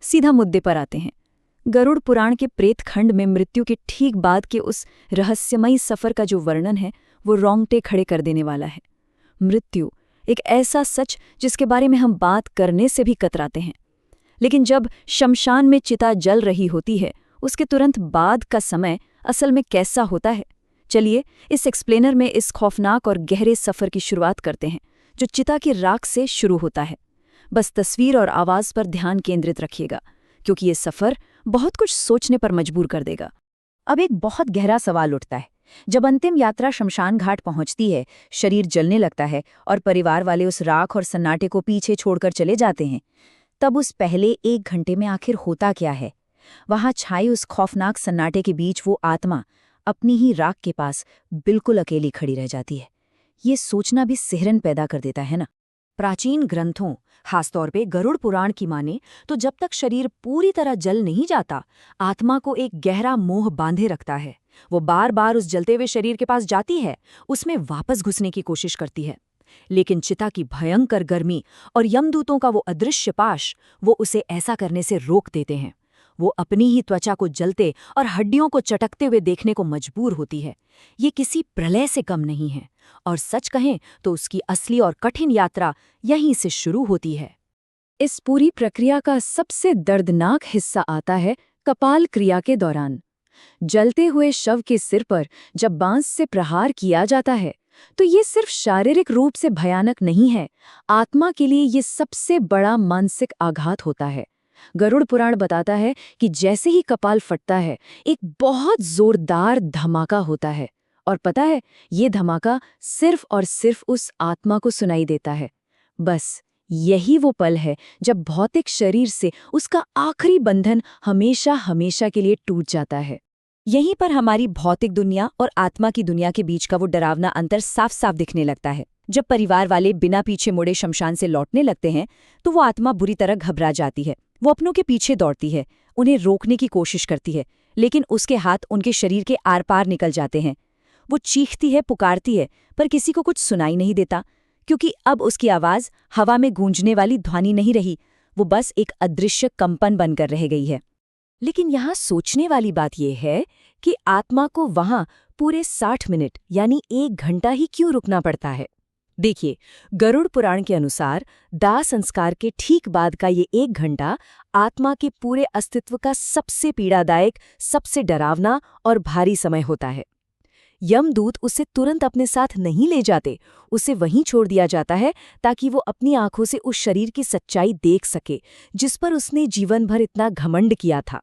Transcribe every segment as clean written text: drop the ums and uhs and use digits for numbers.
सीधा मुद्दे पर आते हैं। गरुड़ पुराण के प्रेत खंड में मृत्यु के ठीक बाद के उस रहस्यमयी सफर का जो वर्णन है वो रोंगटे खड़े कर देने वाला है। मृत्यु एक ऐसा सच जिसके बारे में हम बात करने से भी कतराते हैं, लेकिन जब शमशान में चिता जल रही होती है उसके तुरंत बाद का समय असल में कैसा होता है। चलिए इस एक्सप्लेनर में इस खौफनाक और गहरे सफर की शुरुआत करते हैं जो चिता की राख से शुरू होता है। बस तस्वीर और आवाज़ पर ध्यान केंद्रित रखिएगा, क्योंकि ये सफ़र बहुत कुछ सोचने पर मजबूर कर देगा। अब एक बहुत गहरा सवाल उठता है। जब अंतिम यात्रा शमशान घाट पहुंचती है, शरीर जलने लगता है और परिवार वाले उस राख और सन्नाटे को पीछे छोड़कर चले जाते हैं, तब उस पहले 1 घंटे में आखिर होता क्या है? वहां छाई उस खौफनाक सन्नाटे के बीच वो आत्मा अपनी ही राख के पास बिल्कुल अकेली खड़ी रह जाती है। ये सोचना भी सिहरन पैदा कर देता है ना। प्राचीन ग्रंथों, खासतौर पे गरुड़ पुराण की माने तो जब तक शरीर पूरी तरह जल नहीं जाता, आत्मा को एक गहरा मोह बांधे रखता है। वो बार बार उस जलते हुए शरीर के पास जाती है, उसमें वापस घुसने की कोशिश करती है। लेकिन चिता की भयंकर गर्मी और यमदूतों का वो अदृश्य पाश वो उसे ऐसा करने से रोक देते हैं। वो अपनी ही त्वचा को जलते और हड्डियों को चटकते हुए देखने को मजबूर होती है। ये किसी प्रलय से कम नहीं है, और सच कहें तो उसकी असली और कठिन यात्रा यहीं से शुरू होती है। इस पूरी प्रक्रिया का सबसे दर्दनाक हिस्सा आता है कपाल क्रिया के दौरान। जलते हुए शव के सिर पर जब बांस से प्रहार किया जाता है तो ये सिर्फ शारीरिक रूप से भयानक नहीं है, आत्मा के लिए ये सबसे बड़ा मानसिक आघात होता है। गरुड़ पुराण बताता है कि जैसे ही कपाल फटता है एक बहुत जोरदार धमाका होता है, और पता है ये धमाका सिर्फ और सिर्फ उस आत्मा को सुनाई देता है। बस यही वो पल है जब भौतिक शरीर से उसका आखिरी बंधन हमेशा हमेशा के लिए टूट जाता है। यहीं पर हमारी भौतिक दुनिया और आत्मा की दुनिया के बीच का वो डरावना अंतर साफ साफ दिखने लगता है। जब परिवार वाले बिना पीछे मुड़े शमशान से लौटने लगते हैं तो वो आत्मा बुरी तरह घबरा जाती है। वो अपनों के पीछे दौड़ती है, उन्हें रोकने की कोशिश करती है, लेकिन उसके हाथ उनके शरीर के आर पार निकल जाते हैं। वो चीखती है, पुकारती है, पर किसी को कुछ सुनाई नहीं देता, क्योंकि अब उसकी आवाज़ हवा में गूंजने वाली ध्वनि नहीं रही, वो बस एक अदृश्य कंपन बनकर रह गई है। लेकिन यहाँ सोचने वाली बात यह है कि आत्मा को वहां पूरे 60 मिनट यानी 1 घंटा ही क्यों रुकना पड़ता है। देखिए, गरुड़ पुराण के अनुसार दाह संस्कार के ठीक बाद का ये 1 घंटा आत्मा के पूरे अस्तित्व का सबसे पीड़ादायक, सबसे डरावना और भारी समय होता है। यमदूत उसे तुरंत अपने साथ नहीं ले जाते, उसे वहीं छोड़ दिया जाता है ताकि वो अपनी आंखों से उस शरीर की सच्चाई देख सके जिस पर उसने जीवन भर इतना घमंड किया था।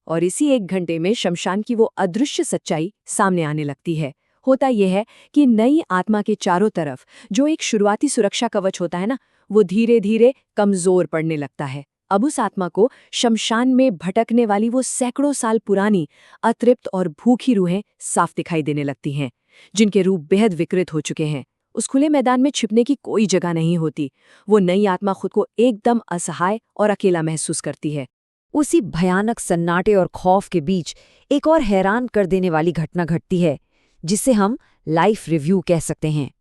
और इसी 1 घंटे में शमशान की वो अदृश्य सच्चाई सामने आने लगती है। होता यह है कि नई आत्मा के चारों तरफ जो एक शुरुआती सुरक्षा कवच होता है ना, वो धीरे धीरे कमजोर पड़ने लगता है। अब उस आत्मा को शमशान में भटकने वाली वो सैकड़ों साल पुरानी अतृप्त और भूखी रूहें साफ दिखाई देने लगती हैं, जिनके रूप बेहद विकृत हो चुके हैं। उस खुले मैदान में छिपने की कोई जगह नहीं होती। वो नई आत्मा खुद को एकदम असहाय और अकेला महसूस करती है। उसी भयानक सन्नाटे और खौफ के बीच एक और हैरान कर देने वाली घटना घटती है, जिसे हम लाइफ रिव्यू कह सकते हैं।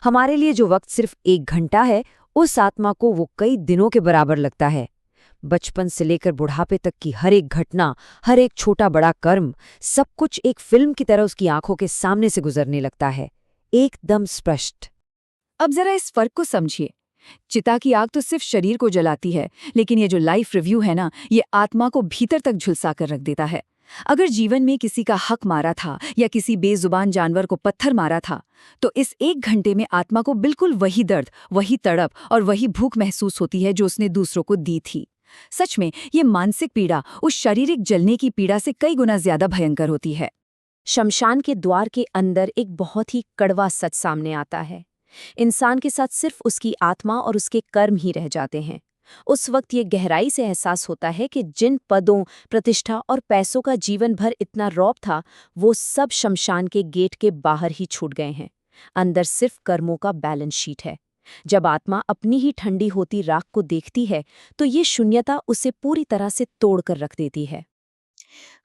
हमारे लिए जो वक्त सिर्फ 1 घंटा है, उस आत्मा को वो कई दिनों के बराबर लगता है। बचपन से लेकर बुढ़ापे तक की हर एक घटना, हर एक छोटा बड़ा कर्म, सब कुछ एक फिल्म की तरह उसकी आंखों के सामने से गुजरने लगता है, एकदम स्पष्ट। अब जरा इस फर्क को समझिए। चिता की आग तो सिर्फ शरीर को जलाती है, लेकिन ये जो लाइफ रिव्यू है ना, ये आत्मा को भीतर तक झुलसा कर रख देता है। अगर जीवन में किसी का हक मारा था या किसी बेजुबान जानवर को पत्थर मारा था, तो इस 1 घंटे में आत्मा को बिल्कुल वही दर्द, वही तड़प और वही भूख महसूस होती है जो उसने दूसरों को दी थी। सच में ये मानसिक पीड़ा उस शारीरिक जलने की पीड़ा से कई गुना ज्यादा भयंकर होती है। शमशान के द्वार के अंदर एक बहुत ही कड़वा सच सामने आता है। इंसान के साथ सिर्फ उसकी आत्मा और उसके कर्म ही रह जाते हैं। उस वक्त ये गहराई से एहसास होता है कि जिन पदों, प्रतिष्ठा और पैसों का जीवन भर इतना रौब था, वो सब शमशान के गेट के बाहर ही छूट गए हैं। अंदर सिर्फ कर्मों का बैलेंस शीट है। जब आत्मा अपनी ही ठंडी होती राख को देखती है तो ये शून्यता उसे पूरी तरह से तोड़कर रख देती है।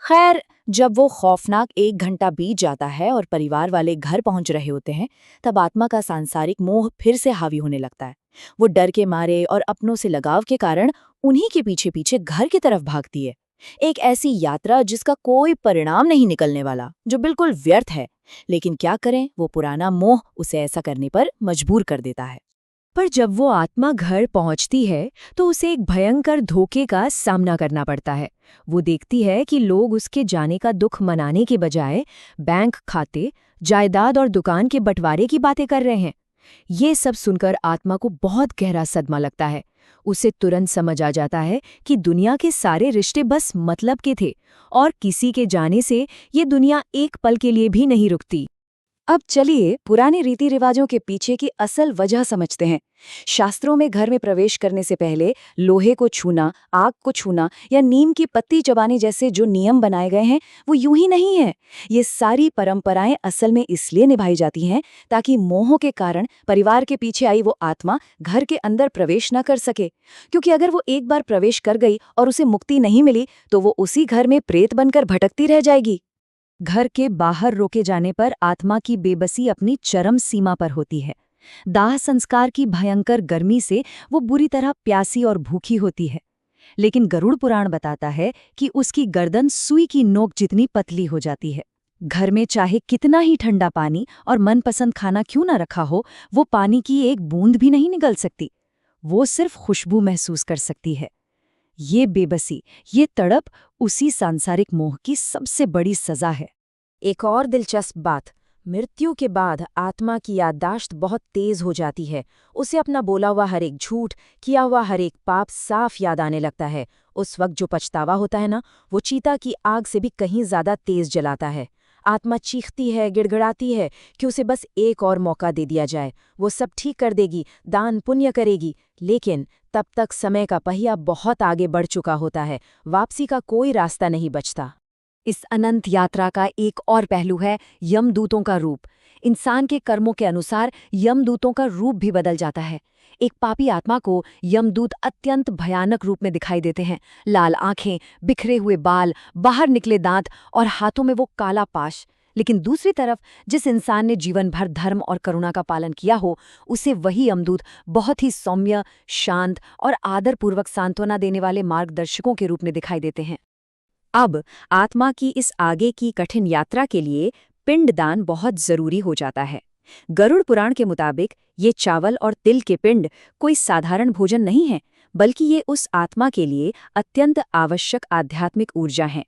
खैर, जब वो खौफनाक 1 घंटा बीत जाता है और परिवार वाले घर पहुंच रहे होते हैं, तब आत्मा का सांसारिक मोह फिर से हावी होने लगता है। वो डर के मारे और अपनों से लगाव के कारण उन्हीं के पीछे पीछे घर की तरफ भागती है। एक ऐसी यात्रा जिसका कोई परिणाम नहीं निकलने वाला, जो बिल्कुल व्यर्थ है। लेकिन क्या करें, वो पुराना मोह उसे ऐसा करने पर मजबूर कर देता है। पर जब वो आत्मा घर पहुंचती है तो उसे एक भयंकर धोखे का सामना करना पड़ता है। वो देखती है कि लोग उसके जाने का दुख मनाने के बजाय बैंक खाते, जायदाद और दुकान के बंटवारे की बातें कर रहे हैं। ये सब सुनकर आत्मा को बहुत गहरा सदमा लगता है। उसे तुरंत समझ आ जाता है कि दुनिया के सारे रिश्ते बस मतलब के थे और किसी के जाने से ये दुनिया एक पल के लिए भी नहीं रुकती। अब चलिए पुराने रीति रिवाजों के पीछे की असल वजह समझते हैं। शास्त्रों में घर में प्रवेश करने से पहले लोहे को छूना, आग को छूना या नीम की पत्ती चबाने जैसे जो नियम बनाए गए हैं वो यूं ही नहीं है। ये सारी परंपराएं असल में इसलिए निभाई जाती हैं ताकि मोह के कारण परिवार के पीछे आई वो आत्मा घर के अंदर प्रवेश न कर सके। क्योंकि अगर वो एक बार प्रवेश कर गई और उसे मुक्ति नहीं मिली तो वो उसी घर में प्रेत बनकर भटकती रह जाएगी। घर के बाहर रोके जाने पर आत्मा की बेबसी अपनी चरम सीमा पर होती है। दाह संस्कार की भयंकर गर्मी से वो बुरी तरह प्यासी और भूखी होती है। लेकिन गरुड़ पुराण बताता है कि उसकी गर्दन सुई की नोक जितनी पतली हो जाती है। घर में चाहे कितना ही ठंडा पानी और मनपसंद खाना क्यों न रखा हो, वो पानी की एक बूंद भी नहीं निगल सकती। वो सिर्फ खुशबू महसूस कर सकती है। ये बेबसी, ये तड़प उसी सांसारिक मोह की सबसे बड़ी सजा है। एक और दिलचस्प बात, मृत्यु के बाद आत्मा की याददाश्त बहुत तेज हो जाती है। उसे अपना बोला हुआ हर एक झूठ, किया हुआ हर एक पाप साफ याद आने लगता है। उस वक्त जो पछतावा होता है ना, वो चीता की आग से भी कहीं ज्यादा तेज जलाता है। आत्मा चीखती है, गिड़गिड़ाती है कि उसे बस एक और मौका दे दिया जाए। वो सब ठीक कर देगी, दान पुण्य करेगी। लेकिन तब तक समय का पहिया बहुत आगे बढ़ चुका होता है। वापसी का कोई रास्ता नहीं बचता। इस अनंत यात्रा का एक और पहलू है यमदूतों का रूप। इंसान के कर्मों के अनुसार यमदूतों का रूप भी बदल जाता है। एक पापी आत्मा को यमदूत अत्यंत भयानक रूप में दिखाई देते हैं। लाल आंखें, बिखरे हुए बाल, बाहर निकले दांत और हाथों में वो काला पाश। लेकिन दूसरी तरफ जिस इंसान ने जीवन भर धर्म और करुणा का पालन किया हो, उसे वही यमदूत बहुत ही सौम्य, शांत और आदरपूर्वक सांत्वना देने वाले मार्गदर्शकों के रूप में दिखाई देते हैं। अब आत्मा की इस आगे की कठिन यात्रा के लिए पिंडदान बहुत जरूरी हो जाता है। गरुड़ पुराण के मुताबिक ये चावल और तिल के पिंड कोई साधारण भोजन नहीं है, बल्कि ये उस आत्मा के लिए अत्यंत आवश्यक आध्यात्मिक ऊर्जा है।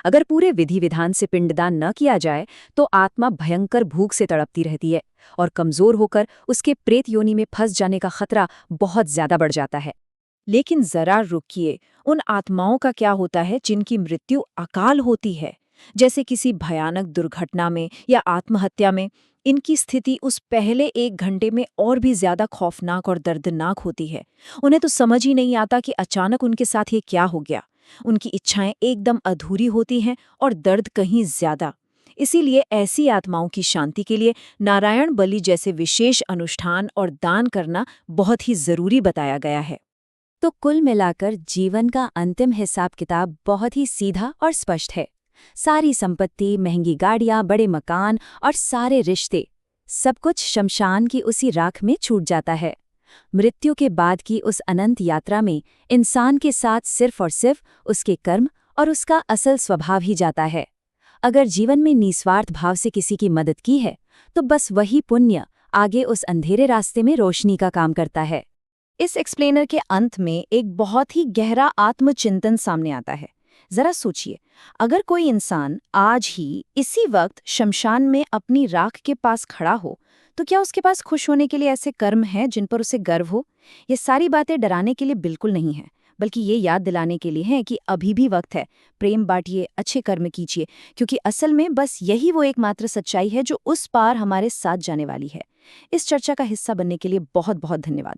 अगर पूरे विधि विधान से पिंडदान न किया जाए तो आत्मा भयंकर भूख से तड़पती रहती है और कमजोर होकर उसके प्रेत योनि में फंस जाने का खतरा बहुत ज्यादा बढ़ जाता है। लेकिन जरा रुकिए, उन आत्माओं का क्या होता है जिनकी मृत्यु अकाल होती है, जैसे किसी भयानक दुर्घटना में या आत्महत्या में? इनकी स्थिति उस पहले 1 घंटे में और भी ज्यादा खौफनाक और दर्दनाक होती है। उन्हें तो समझ ही नहीं आता कि अचानक उनके साथ ये क्या हो गया। उनकी इच्छाएं एकदम अधूरी होती हैं और दर्द कहीं ज्यादा। इसीलिए ऐसी आत्माओं की शांति के लिए नारायण बलि जैसे विशेष अनुष्ठान और दान करना बहुत ही जरूरी बताया गया है। तो कुल मिलाकर जीवन का अंतिम हिसाब किताब बहुत ही सीधा और स्पष्ट है। सारी संपत्ति, महंगी गाड़ियां, बड़े मकान और सारे रिश्ते, सब कुछ शमशान की उसी राख में छूट जाता है। मृत्यु के बाद की उस अनंत यात्रा में इंसान के साथ सिर्फ और सिर्फ उसके कर्म और उसका असल स्वभाव ही जाता है। अगर जीवन में निस्वार्थ भाव से किसी की मदद की है तो बस वही पुण्य आगे उस अंधेरे रास्ते में रोशनी का काम करता है। इस एक्सप्लेनर के अंत में एक बहुत ही गहरा आत्मचिंतन सामने आता है। जरा सोचिए, अगर कोई इंसान आज ही इसी वक्त शमशान में अपनी राख के पास खड़ा हो, तो क्या उसके पास खुश होने के लिए ऐसे कर्म हैं जिन पर उसे गर्व हो? ये सारी बातें डराने के लिए बिल्कुल नहीं है, बल्कि ये याद दिलाने के लिए है कि अभी भी वक्त है। प्रेम बांटिए, अच्छे कर्म कीजिए, क्योंकि असल में बस यही वो एकमात्र सच्चाई है जो उस पार हमारे साथ जाने वाली है। इस चर्चा का हिस्सा बनने के लिए बहुत बहुत धन्यवाद।